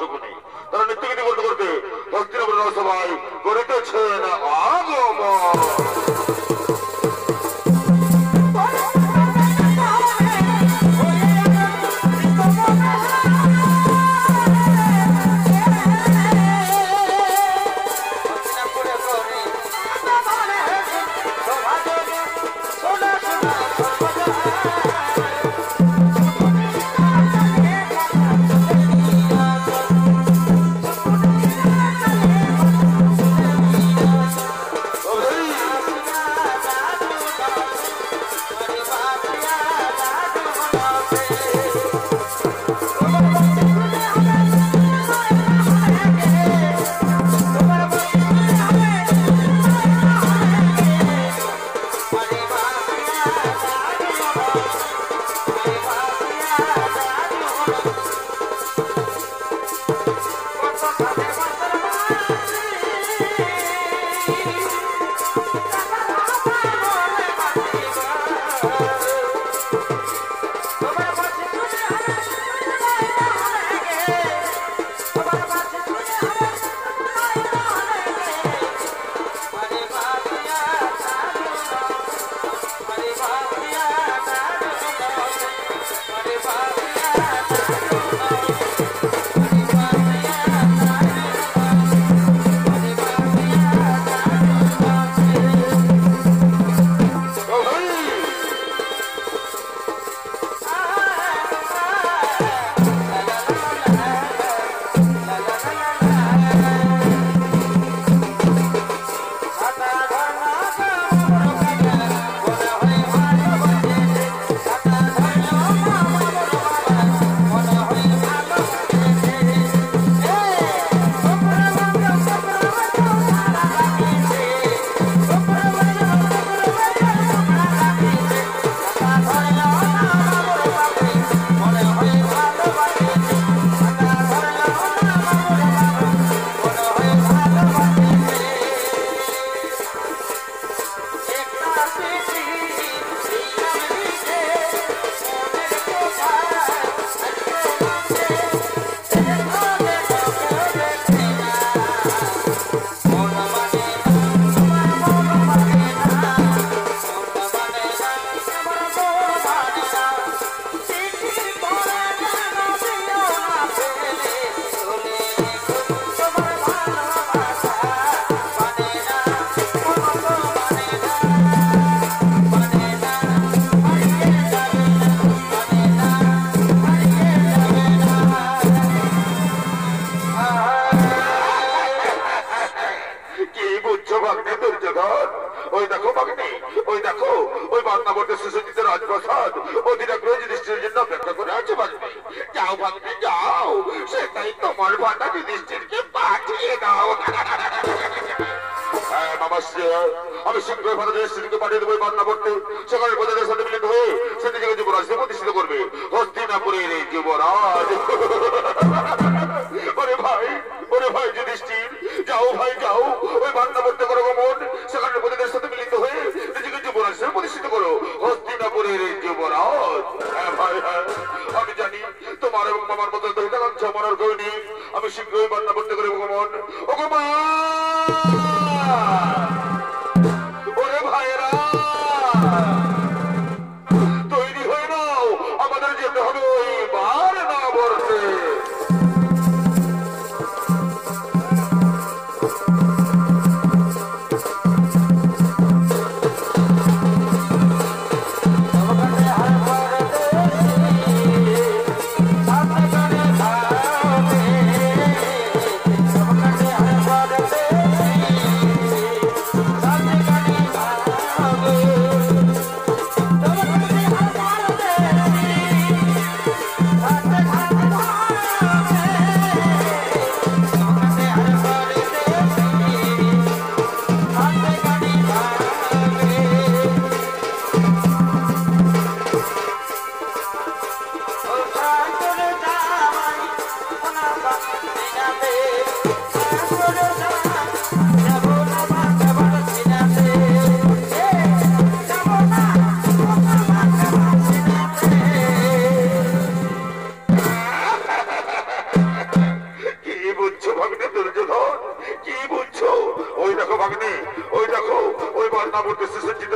শকুনি তারা নিত্যগতি করতে করতে হস্তিনাপুর রাজসভায় করিতেছেন আগমন।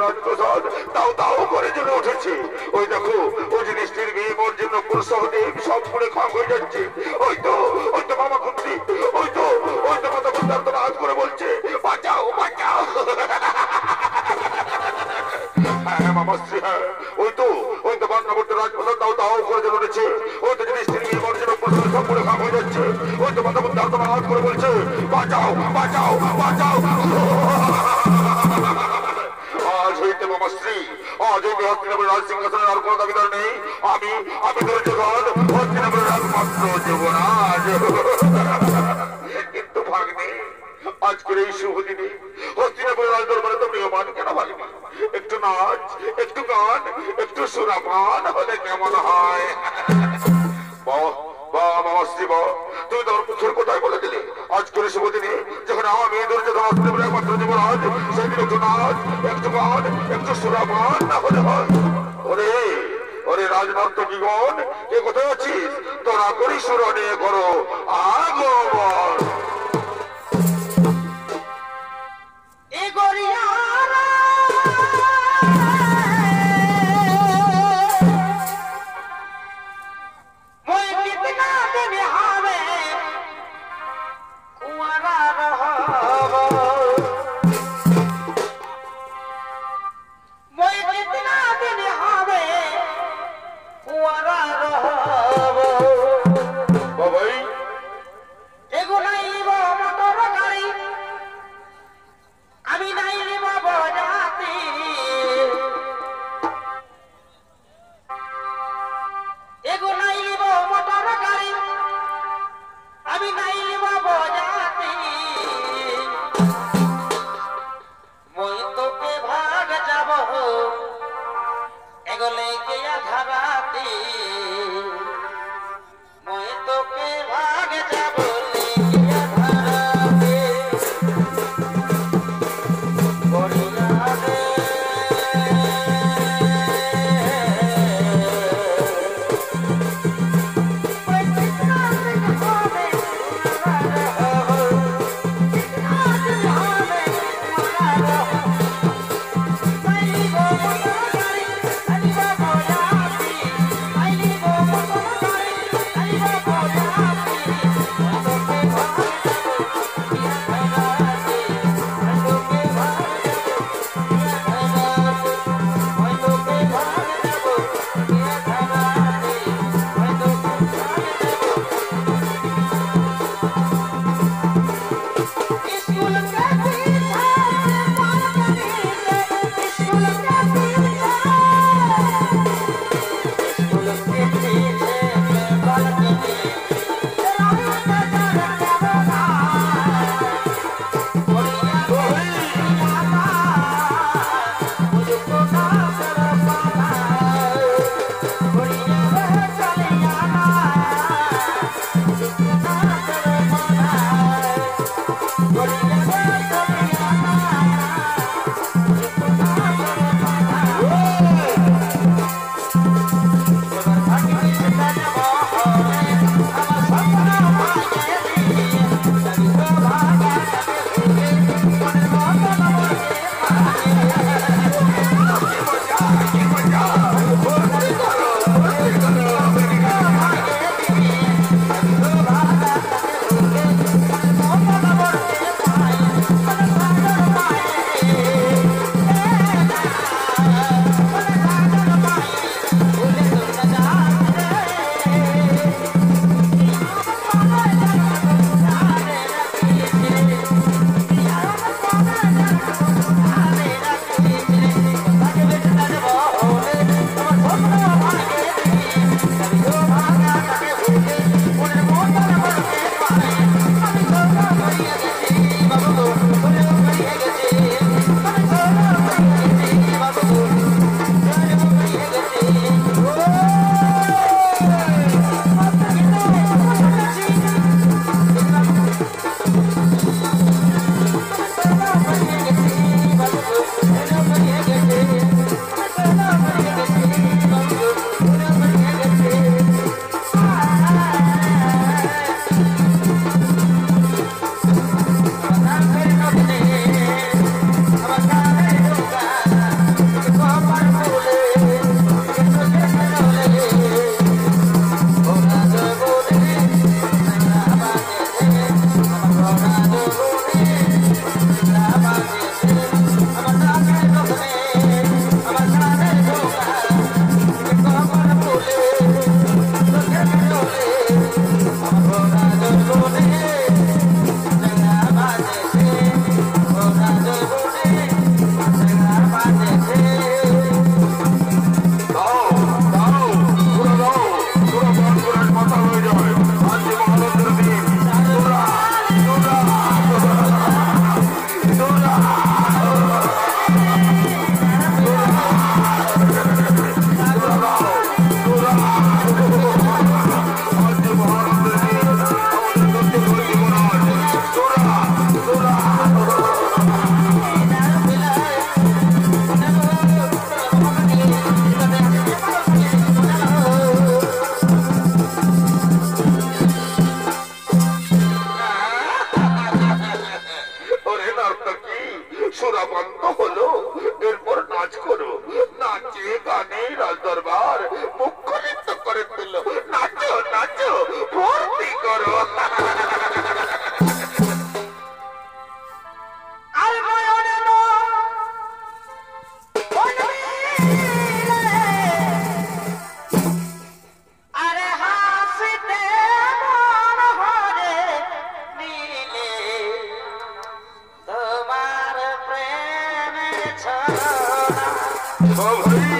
রাজপ্রসাদ দাও দাও করে জ্বলে উঠেছে। ওই দেখো ওই জিনিসটির মেয়ে মোর জন্য সহদেব সব পুড়ে খাম হয়ে যাচ্ছে। ওই তো মামা খুঁজছি, ওই তো কথা বলতে আজ করে বলছে বাঁচাও বাঁচাও। হ্যাঁ মামাশ্রী, হ্যাঁ ওই তো বান্নাবর্তী রাজপ্রসাদ দাও দাও করে জ্বলে উঠেছে। ওই তো জিনিসটির মেয়ে মোর জন্য সব পুড়ে খাম হয়ে যাচ্ছে। ওই তো কথা বলতে আজ করে বলছে বাঁচাও বাঁচাও বাঁচাও। আজ হইতে মামাশ্রী, আজ হইতে হস্তিনাপুরের রাজ সিংহাসনের আর কোনো দাবিদার নেই। আমি দুর্যোধন, হস্তিনাপুরের একমাত্র যুবরাজ। কিন্তু ভাগ্নে, আজকের এই শুভ দিনে হস্তিনাপুরের রাজ দরবারে তো নিয়মান কেন ভাগনি? একটু নাচ, একটু গান, একটু সুরাপান হলে কেমন হয়? মামাশ্রী তুমি তোমার মুখের কোথায় বলে দিলে আজকের শুভ দিনে যখন আমি দুর্যোধন হস্তিনাপুরের একমাত্র যুবরাজ, সেদিন একটু নাচ, একটু গান, একটু সুরাপান না হলে হয়? ওরে রাজনর্তকীগণ, কে কোথায় আছিস? তোরা করি সুরনে করো আগমন। ও ভাই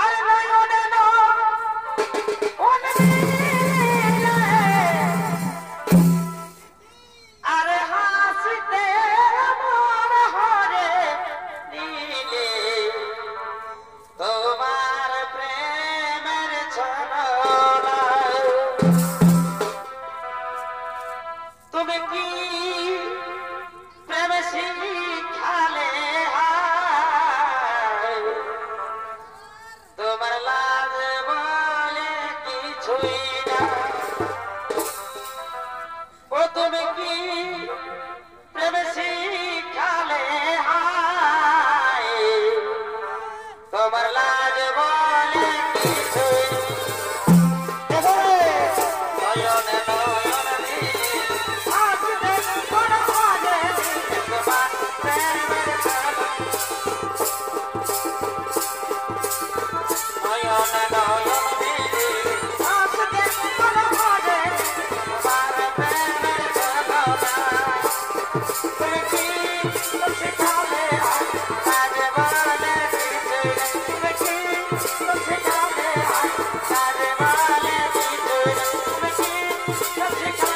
আরে নয়নে নয়নে আরে হাসিতে মন হরে নীলে তোমার প্রেমের ছলনা তুমি কি প্রেম শিখালে হায় তোমার লাজ বলে কিছুই না ও তুমি কি প্রেম শিখালে হায় তোমার লাজ বলে কিছুই নয়নে নয়নে আসবে কোন আগে তোমার প্রেমের ছলনা নয়নে নয়নে আসবে কোন আগে তোমার প্রেমের ছলনা তুমি কি শিখালে আজ বলে কিছুই তুমি কি শিখালে আজ বলে কিছুই তুমি কি শিখালে